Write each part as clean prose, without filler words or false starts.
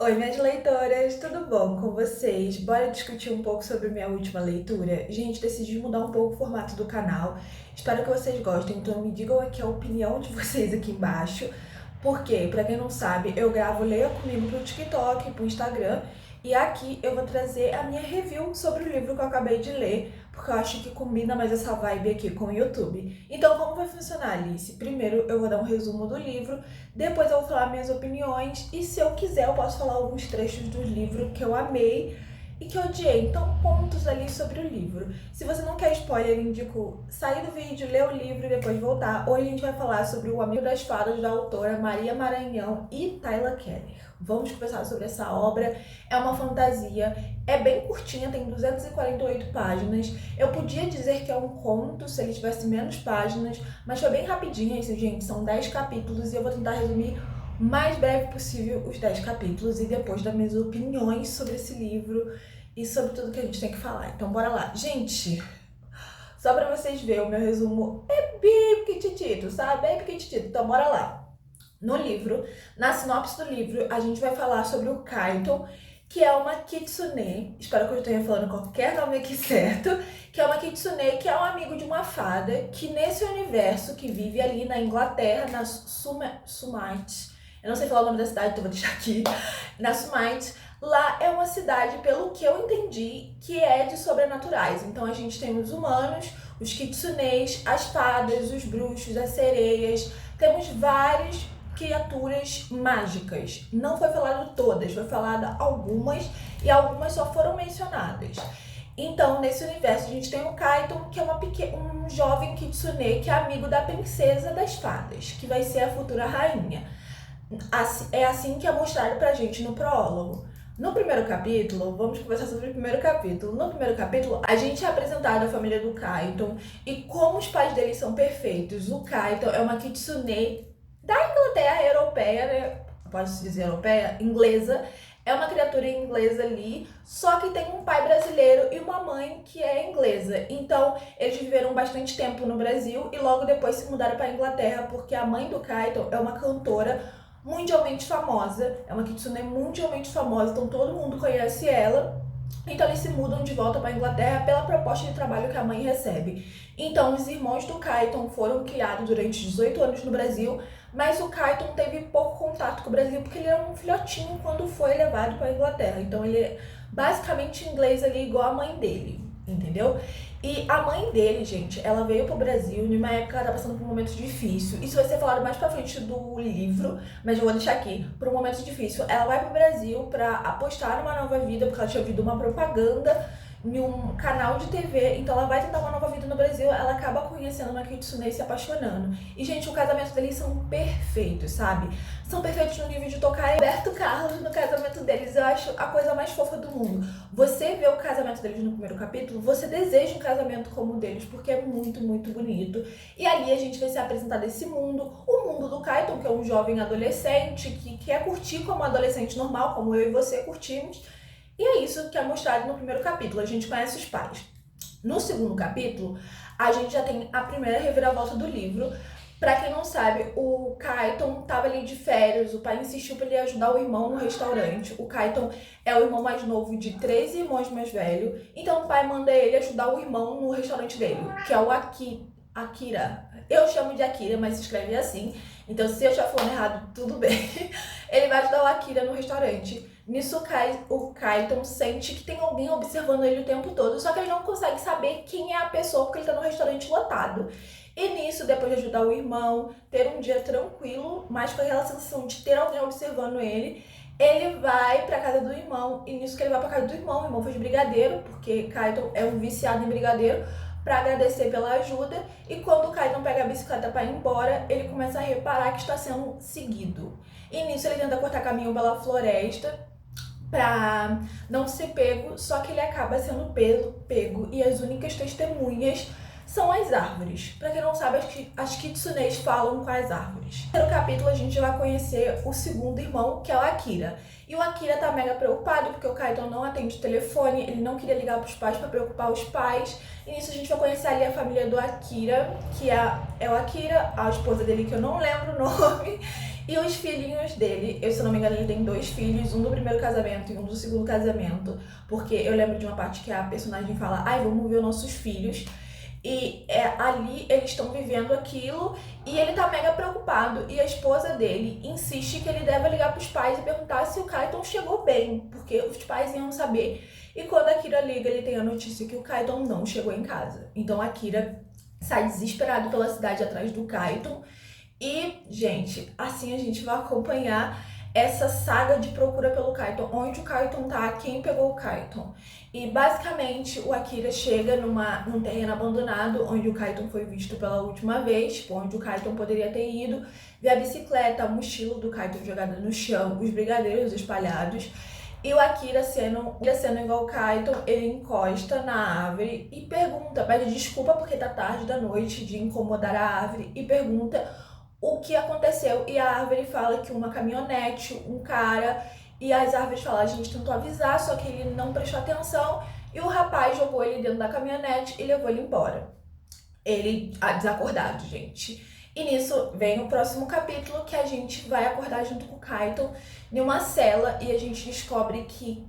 Oi, minhas leitoras, tudo bom com vocês? Bora discutir um pouco sobre minha última leitura? Gente, decidi mudar um pouco o formato do canal. Espero que vocês gostem, então me digam aqui a opinião de vocês aqui embaixo. Porque, pra quem não sabe, eu gravo Leia Comigo pro TikTok, pro Instagram, e aqui eu vou trazer a minha review sobre o livro que eu acabei de ler, porque eu acho que combina mais essa vibe aqui com o YouTube. Então, como vai funcionar, Alice? Primeiro eu vou dar um resumo do livro, depois eu vou falar minhas opiniões e se eu quiser eu posso falar alguns trechos do livro que eu amei e que eu odiei. Então, pontos ali sobre o livro. Se você não quer spoiler, eu indico sair do vídeo, ler o livro e depois voltar. Hoje a gente vai falar sobre O Amigo das Fadas, da autora Maria Maranhão e Tyler Keller. Vamos conversar sobre essa obra. É uma fantasia, é bem curtinha, tem 248 páginas. Eu podia dizer que é um conto se ele tivesse menos páginas, mas foi bem rapidinho isso, gente. São 10 capítulos e eu vou tentar resumir o mais breve possível os 10 capítulos e depois dar minhas opiniões sobre esse livro e sobre tudo que a gente tem que falar. Então bora lá. Gente, só pra vocês verem, o meu resumo é bem pequitito, sabe? Bem pequitito. Então bora lá. No livro, na sinopse do livro, a gente vai falar sobre o Kaito, que é uma kitsune, espero que eu esteja falando qualquer nome aqui certo, que é uma kitsune que é um amigo de uma fada, que nesse universo, que vive ali na Inglaterra, na Sumite, eu não sei falar o nome da cidade, então vou deixar aqui, na Sumite, lá é uma cidade, pelo que eu entendi, que é de sobrenaturais. Então a gente tem os humanos, os kitsunes, as fadas, os bruxos, as sereias, temos vários criaturas mágicas. Não foi falado todas, foi falado algumas e algumas só foram mencionadas. Então, nesse universo, a gente tem o Kaito, que é um jovem kitsune que é amigo da princesa das fadas, que vai ser a futura rainha. É assim que é mostrado pra gente no prólogo. No primeiro capítulo, vamos conversar sobre o primeiro capítulo. No primeiro capítulo, a gente é apresentado a família do Kaito e como os pais deles são perfeitos. O Kaito é uma kitsune da Inglaterra europeia, né? Posso dizer europeia? Inglesa. É uma criatura inglesa ali, só que tem um pai brasileiro e uma mãe que é inglesa. Então, eles viveram bastante tempo no Brasil e logo depois se mudaram para a Inglaterra, porque a mãe do Kaito é uma cantora mundialmente famosa, é uma kitsune mundialmente famosa, então todo mundo conhece ela. Então eles se mudam de volta para a Inglaterra pela proposta de trabalho que a mãe recebe. Então os irmãos do Kaito foram criados durante 18 anos no Brasil, mas o Kaito teve pouco contato com o Brasil porque ele era um filhotinho quando foi levado para a Inglaterra. Então ele é basicamente inglês ali igual a mãe dele, entendeu? E a mãe dele, gente, ela veio pro Brasil numa época que ela tá passando por um momento difícil. Isso vai ser falado mais pra frente do livro, mas eu vou deixar aqui. Por um momento difícil, ela vai pro Brasil pra apostar numa nova vida, porque ela tinha ouvido uma propaganda em um canal de TV, então ela vai tentar uma nova vida no Brasil, ela acaba conhecendo uma kitsune e se apaixonando. E, gente, o casamento deles são perfeitos, sabe? São perfeitos no nível de tocar Roberto Carlos no casamento deles. Eu acho a coisa mais fofa do mundo. Você vê o casamento deles no primeiro capítulo, você deseja um casamento como o deles, porque é muito, muito bonito. E ali a gente vai ser apresentado esse mundo, o mundo do Kaito, que é um jovem adolescente que quer curtir como um adolescente normal, como eu e você curtimos. E é isso que é mostrado no primeiro capítulo. A gente conhece os pais. No segundo capítulo, a gente já tem a primeira reviravolta do livro. Pra quem não sabe, o Kaito tava ali de férias, o pai insistiu pra ele ajudar o irmão no restaurante. O Kaito é o irmão mais novo de 13 irmãos mais velho. Então o pai manda ele ajudar o irmão no restaurante dele, que é o Akira. Eu chamo de Akira, mas se escreve assim. Então se eu já falando errado, tudo bem. Ele vai ajudar o Akira no restaurante. Nisso o Kaito sente que tem alguém observando ele o tempo todo, só que ele não consegue saber quem é a pessoa porque ele tá no restaurante lotado. E nisso, depois de ajudar o irmão, ter um dia tranquilo, mas com aquela sensação de ter alguém observando ele, ele vai pra casa do irmão. E nisso que ele vai pra casa do irmão, o irmão fez brigadeiro, porque Kaito é um viciado em brigadeiro, pra agradecer pela ajuda. E quando o Kaito pega a bicicleta pra ir embora, ele começa a reparar que está sendo seguido. E nisso ele tenta cortar caminho pela floresta pra não ser pego, só que ele acaba sendo pego e as únicas testemunhas são as árvores. Pra quem não sabe, as kitsunes falam com as árvores. No primeiro capítulo a gente vai conhecer o segundo irmão, que é o Akira. E o Akira tá mega preocupado porque o Kaito não atende o telefone, ele não queria ligar pros pais pra preocupar os pais. E nisso a gente vai conhecer ali a família do Akira, que é o Akira, a esposa dele que eu não lembro o nome, E os filhinhos dele, eu, se não me engano, ele tem 2 filhos, um do primeiro casamento e um do segundo casamento. Porque eu lembro de uma parte que a personagem fala, ai, vamos ver nossos filhos. E ali eles estão vivendo aquilo e ele tá mega preocupado. E a esposa dele insiste que ele deve ligar pros pais e perguntar se o Kaiton chegou bem, porque os pais iam saber. E quando a Kira liga, ele tem a notícia que o Kaiton não chegou em casa. Então a Kira sai desesperado pela cidade atrás do Kaiton. E, gente, assim a gente vai acompanhar essa saga de procura pelo Kaiton, onde o Kaiton tá, quem pegou o Kaiton. E basicamente o Akira chega num terreno abandonado, onde o Kaiton foi visto pela última vez, tipo, onde o Kaiton poderia ter ido, vê a bicicleta, a mochila do Kaiton jogada no chão, os brigadeiros espalhados. E o Akira, sendo igual o Kaiton, ele encosta na árvore e pergunta, pede desculpa porque tá tarde da noite de incomodar a árvore, e pergunta o que aconteceu. E a árvore fala que uma caminhonete, um cara, e as árvores falam, a gente tentou avisar, só que ele não prestou atenção, e o rapaz jogou ele dentro da caminhonete e levou ele embora. Ele, desacordado, gente. E nisso vem o próximo capítulo, que a gente vai acordar junto com o Kaiton em uma cela e a gente descobre que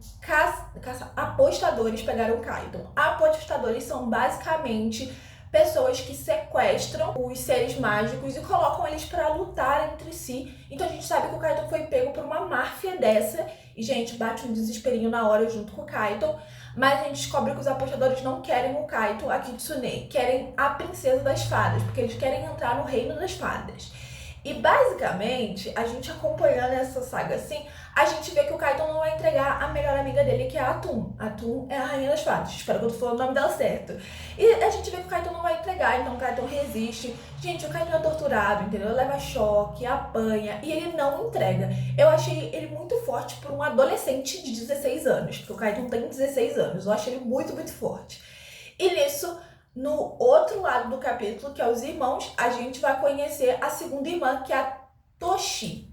apostadores pegaram o Kaiton. Apostadores são basicamente pessoas que sequestram os seres mágicos e colocam eles pra lutar entre si. Então a gente sabe que o Kaiton foi pego por uma máfia dessa. E, gente, bate um desesperinho na hora junto com o Kaiton. Mas a gente descobre que os apostadores não querem o Kaiton, a Kitsune. Querem a princesa das fadas, porque eles querem entrar no reino das fadas. E basicamente, a gente acompanhando essa saga assim, a gente vê que o Kaiton não vai entregar a melhor amiga dele, que é a Atun. A Atun é a rainha das fadas, espero que eu tô falando o nome dela certo. E a gente vê que o Kaiton não vai entregar, então o Kaiton resiste. Gente, o Kaiton é torturado, entendeu? Leva choque, apanha e ele não entrega. Eu achei ele muito forte por um adolescente de 16 anos, porque o Kaiton tem 16 anos. Eu achei ele muito, muito forte. E nisso, no outro lado do capítulo, que é os irmãos, a gente vai conhecer a segunda irmã, que é a Toshi.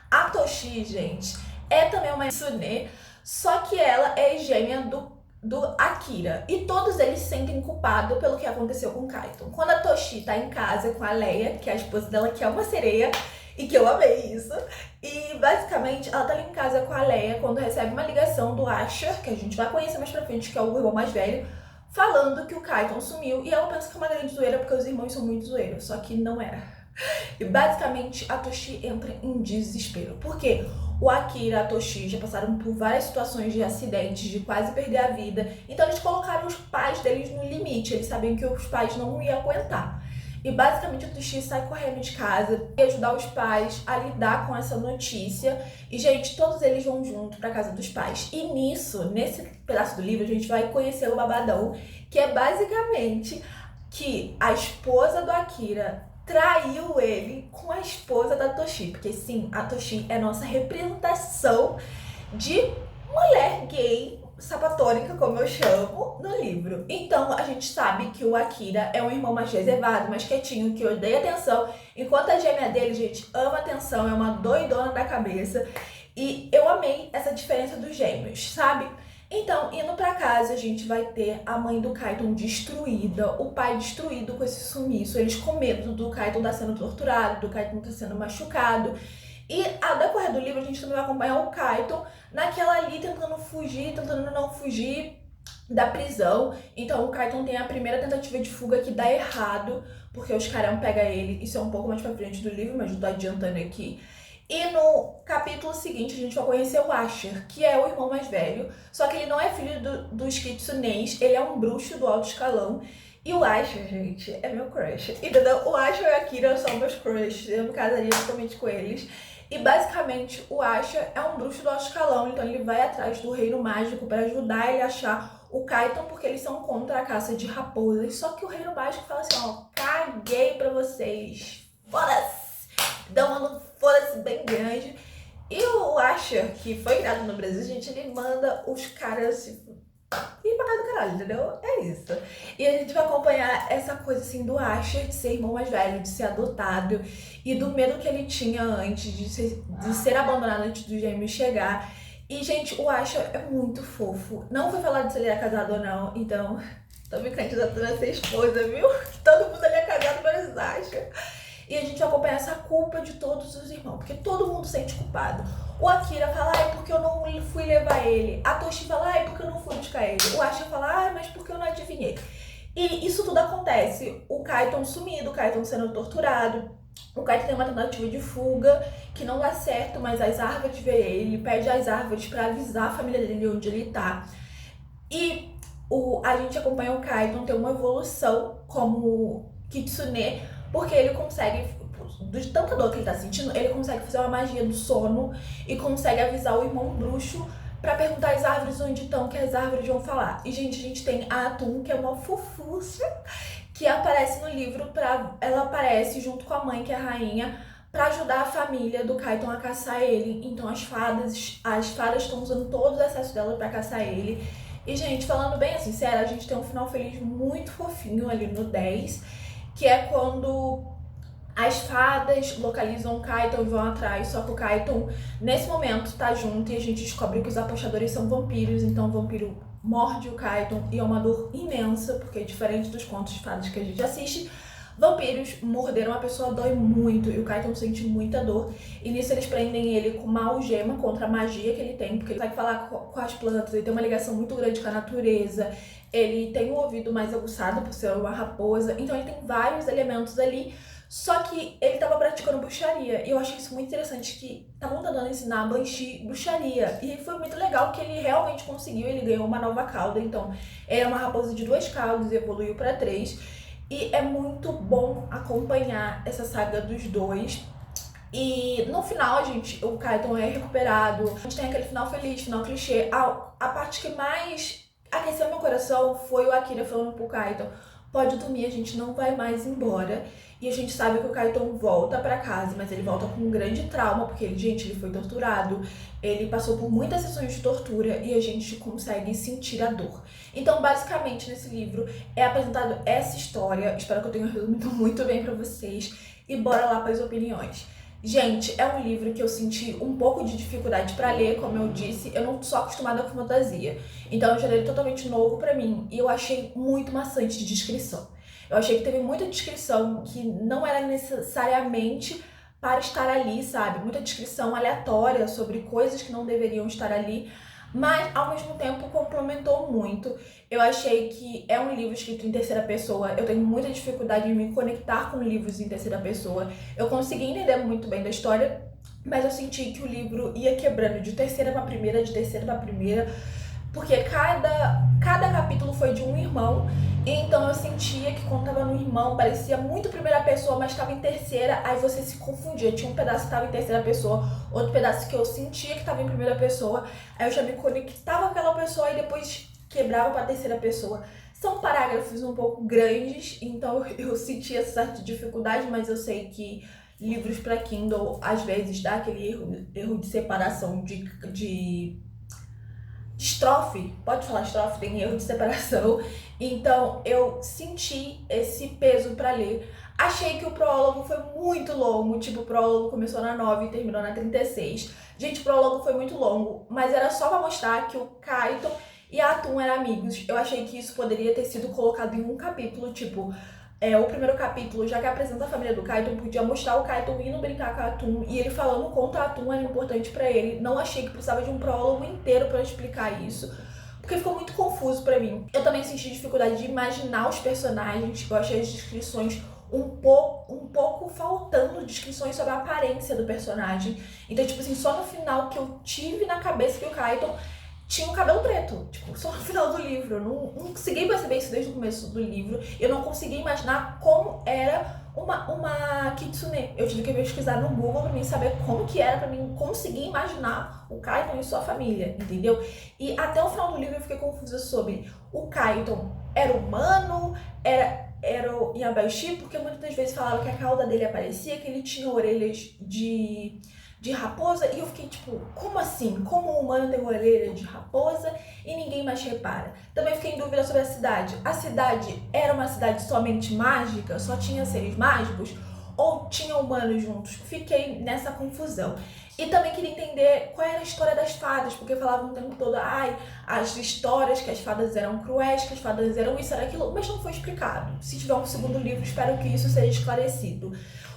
A Toshi, gente, é também uma Kitsune, só que ela é gêmea do Akira. E todos eles se sentem culpados pelo que aconteceu com o Kaiton. Quando a Toshi tá em casa com a Leia, que é a esposa dela, que é uma sereia, e que eu amei isso. E basicamente ela tá ali em casa com a Leia quando recebe uma ligação do Asher, que a gente vai conhecer mais pra frente, que é o irmão mais velho, falando que o Kaiton sumiu. E ela pensa que é uma grande zoeira porque os irmãos são muito zoeiros, só que não era. E basicamente a Toshi entra em desespero. Porque o Akira e a Toshi já passaram por várias situações de acidentes, de quase perder a vida. Então eles colocaram os pais deles no limite. Eles sabiam que os pais não iam aguentar. E basicamente a Toshi sai correndo de casa e ajudar os pais a lidar com essa notícia. E, gente, todos eles vão junto pra casa dos pais. E nisso, nesse pedaço do livro, a gente vai conhecer o babadão, que é basicamente que a esposa do Akira traiu ele com a esposa da Toshi. Porque sim, a Toshi é nossa representação de mulher gay sapatônica, como eu chamo, no livro. Então a gente sabe que o Akira é um irmão mais reservado, mais quietinho, que odeia atenção, enquanto a gêmea dele, gente, ama atenção, é uma doidona da cabeça. E eu amei essa diferença dos gêmeos, sabe? Então, indo pra casa, a gente vai ter a mãe do Kaiton destruída, o pai destruído com esse sumiço, eles com medo do Kaiton tá sendo torturado, do Kaiton tá sendo machucado. E ao decorrer do livro, a gente também vai acompanhar o Kaiton naquela ali, tentando fugir, tentando não fugir da prisão. Então o Kaiton tem a primeira tentativa de fuga que dá errado, porque os caras pegam ele. Isso é um pouco mais pra frente do livro, mas eu tô adiantando aqui. E no capítulo seguinte a gente vai conhecer o Asher, que é o irmão mais velho, só que ele não é filho dos Kitsuneis, ele é um bruxo do alto escalão. E o Asher, gente, é meu crush, entendeu? O Asher e a Akira são meus crushes, eu me casaria totalmente com eles. E basicamente o Asher é um bruxo do alto escalão, então ele vai atrás do reino mágico para ajudar ele a achar o Kaiton, porque eles são contra a caça de raposas. Só que o reino mágico fala assim, ó, caguei pra vocês, foda-se! Dá uma foda-se bem grande. E o Asher, que foi criado no Brasil, gente, ele manda os caras ir pra casa do caralho, entendeu? É isso. E a gente vai acompanhar essa coisa assim do Asher de ser irmão mais velho, de ser adotado e do medo que ele tinha antes de ser abandonado antes do gêmeo chegar. E, gente, o Asher é muito fofo. Não vou falar de se ele é casado ou não, então tô me candidatando a ser esposa, viu? Todo mundo ali é casado, menos Asher. E a gente acompanha essa culpa de todos os irmãos, porque todo mundo sente culpado. O Akira fala, ai, porque eu não fui levar ele. A Toshi fala, ai, porque eu não fui buscar ele. O Asha fala, ai, mas porque eu não adivinhei. E isso tudo acontece. O Kaiton sumido, o Kaiton sendo torturado. O Kaiton tem uma tentativa de fuga que não dá certo, mas as árvores vê ele, pede às árvores pra avisar a família dele onde ele tá. E a gente acompanha o Kaiton ter uma evolução como Kitsune, porque ele consegue, de tanta dor que ele tá sentindo, ele consegue fazer uma magia do sono e consegue avisar o irmão bruxo pra perguntar às árvores onde estão, que as árvores vão falar. E, gente, a gente tem a Atum, que é uma fofuça, que aparece no livro, ela aparece junto com a mãe, que é a rainha, pra ajudar a família do Kaiton a caçar ele. Então as fadas estão usando todo o excesso dela pra caçar ele. E, gente, falando bem assim, sério, a gente tem um final feliz muito fofinho ali no 10, que é quando as fadas localizam o Kaiton e vão atrás, só que o Kaiton, nesse momento, tá junto e a gente descobre que os apostadores são vampiros, então o vampiro morde o Kaiton e é uma dor imensa, porque diferente dos contos de fadas que a gente assiste, vampiros morderam uma pessoa dói muito e o Kaiton sente muita dor. E nisso eles prendem ele com uma algema contra a magia que ele tem, porque ele consegue falar com as plantas, ele tem uma ligação muito grande com a natureza, ele tem um ouvido mais aguçado por ser uma raposa, então ele tem vários elementos ali. Só que ele tava praticando bruxaria, e eu achei isso muito interessante, que estavam tentando ensinar a Banshee bruxaria, e foi muito legal que ele realmente conseguiu, ele ganhou uma nova cauda, então ele é uma raposa de 2 caudas e evoluiu para 3, e é muito bom acompanhar essa saga dos dois. E no final, o Kaiton é recuperado, a gente tem aquele final feliz, final clichê. A parte que mais aqueceu meu coração foi o Akira falando pro Kaiton, pode dormir, a gente não vai mais embora. E a gente sabe que o Kaiton volta pra casa, mas ele volta com um grande trauma, porque ele foi torturado, ele passou por muitas sessões de tortura e a gente consegue sentir a dor. Então, basicamente, nesse livro é apresentado essa história, espero que eu tenha resumido muito bem pra vocês, e bora lá para as opiniões. Gente, é um livro que eu senti um pouco de dificuldade pra ler, como eu disse, eu não sou acostumada com fantasia, então eu já li ele totalmente novo pra mim, e eu achei muito maçante de descrição. Eu achei que teve muita descrição que não era necessariamente para estar ali, sabe? Muita descrição aleatória sobre coisas que não deveriam estar ali, mas ao mesmo tempo complementou muito. Eu achei que é um livro escrito em terceira pessoa, eu tenho muita dificuldade em me conectar com livros em terceira pessoa. Eu consegui entender muito bem da história, mas eu senti que o livro ia quebrando de terceira pra primeira, de terceira pra primeira, porque cada capítulo foi de um irmão, então eu sentia que quando tava no irmão parecia muito primeira pessoa, mas tava em terceira, aí você se confundia, tinha um pedaço que tava em terceira pessoa, outro pedaço que eu sentia que tava em primeira pessoa, aí eu já me conectava com aquela pessoa e depois quebrava pra terceira pessoa. São parágrafos um pouco grandes, então eu sentia certa dificuldade, mas eu sei que livros para Kindle às vezes dá aquele erro de separação de estrofe, pode falar estrofe, tem erro de separação, então eu senti esse peso pra ler. Achei que o prólogo foi muito longo, tipo, o prólogo começou na 9 e terminou na 36. Gente, o prólogo foi muito longo, mas era só pra mostrar que o Kaiton e a Atum eram amigos. Eu achei que isso poderia ter sido colocado em um capítulo, tipo, o primeiro capítulo, já que apresenta a família do Kaiton, podia mostrar o Kaiton indo brincar com a Atum e ele falando o quanto a Atum era importante pra ele. Não achei que precisava de um prólogo inteiro pra explicar isso, porque ficou muito confuso pra mim. Eu também senti dificuldade de imaginar os personagens, eu achei as descrições um pouco faltando descrições sobre a aparência do personagem. Então, tipo assim, só no final que eu tive na cabeça que o Kaiton tinha um cabelo preto, tipo, só no final do livro. Eu não consegui perceber isso desde o começo do livro. Eu não consegui imaginar como era uma kitsune. Eu tive que pesquisar no Google pra mim saber como que era, pra mim conseguir imaginar o Kaiton e sua família, entendeu? E até o final do livro eu fiquei confusa sobre o Kaiton era humano, era o Yabashi, porque muitas das vezes falavam que a cauda dele aparecia, que ele tinha orelhas de raposa, e eu fiquei tipo, como assim? Como um humano tem orelha de raposa e ninguém mais repara? Também fiquei em dúvida sobre a cidade. A cidade era uma cidade somente mágica? Só tinha seres mágicos? Ou tinha humanos juntos? Fiquei nessa confusão. E também queria entender qual era a história das fadas, porque falavam o tempo todo, as histórias que as fadas eram cruéis, que as fadas eram isso, era aquilo, mas não foi explicado. Se tiver um segundo livro, espero que isso seja esclarecido.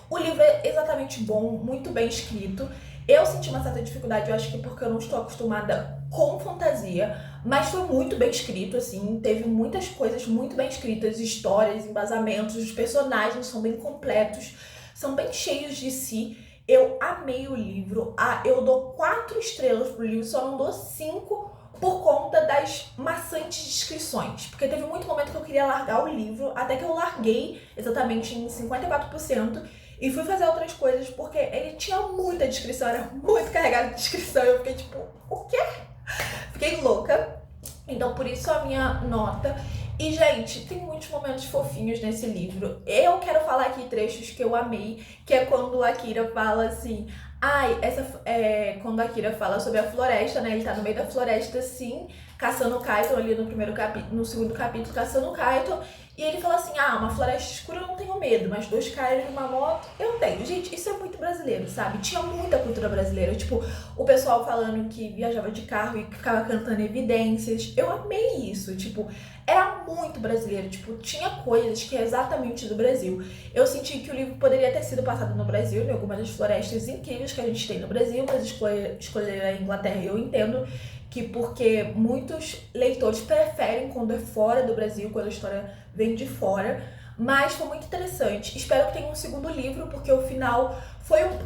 O livro é exatamente bom, muito bem escrito. Eu senti uma certa dificuldade, eu acho que porque eu não estou acostumada com fantasia, mas foi muito bem escrito, assim, teve muitas coisas muito bem escritas, histórias, embasamentos, os personagens são bem completos, são bem cheios de si. Eu amei o livro, eu dou 4 estrelas pro livro, só não dou 5 por conta das maçantes descrições, porque teve muito momento que eu queria largar o livro, até que eu larguei exatamente em 54%, e fui fazer outras coisas porque ele tinha muita descrição, era muito carregado de descrição. Eu fiquei tipo, o quê? Fiquei louca. Então por isso a minha nota. E, gente, tem muitos momentos fofinhos nesse livro. Eu quero falar aqui trechos que eu amei, que é quando a Kira fala assim. Ai, quando a Kira fala sobre a floresta, né? Ele tá no meio da floresta, sim, caçando o Kaito ali no segundo capítulo, caçando o Kaito. E ele fala assim, uma floresta escura eu não tenho medo, mas 2 caras de uma moto eu tenho. Gente, isso é muito brasileiro, sabe? Tinha muita cultura brasileira, tipo, o pessoal falando que viajava de carro e ficava cantando evidências. Eu amei isso, tipo, era muito brasileiro, tipo, tinha coisas que é exatamente do Brasil. Eu senti que o livro poderia ter sido passado no Brasil, em algumas das florestas incríveis que a gente tem no Brasil, mas escolher a Inglaterra eu entendo que porque muitos leitores preferem quando é fora do Brasil, quando a história vem de fora, mas foi muito interessante. Espero que tenha um segundo livro, porque o final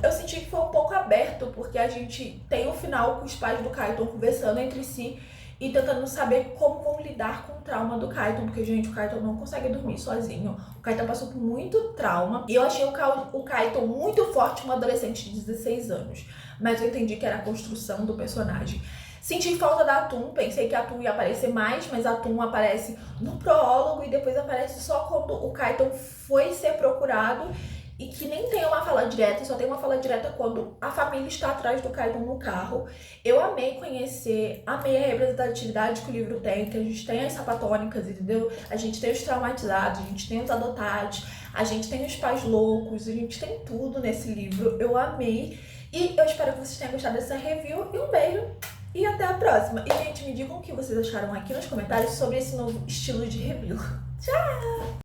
eu senti que foi um pouco aberto, porque a gente tem o final com os pais do Kaito conversando entre si e tentando saber como vão lidar com o trauma do Kaito, porque, gente, o Kaito não consegue dormir sozinho. O Kaito passou por muito trauma e eu achei o Kaito muito forte, um adolescente de 16 anos, mas eu entendi que era a construção do personagem. Senti falta da Atum, pensei que a Atum ia aparecer mais, mas a Atum aparece no prólogo e depois aparece só quando o Kaito foi ser procurado, e que nem tem uma fala direta, só tem uma fala direta quando a família está atrás do Kaito no carro. Eu amei conhecer, amei a representatividade que o livro tem, que a gente tem as sapatônicas, entendeu? A gente tem os traumatizados, a gente tem os adotados, a gente tem os pais loucos, a gente tem tudo nesse livro. Eu amei e eu espero que vocês tenham gostado dessa review e um beijo! E até a próxima. E, gente, me digam o que vocês acharam aqui nos comentários sobre esse novo estilo de review. Tchau!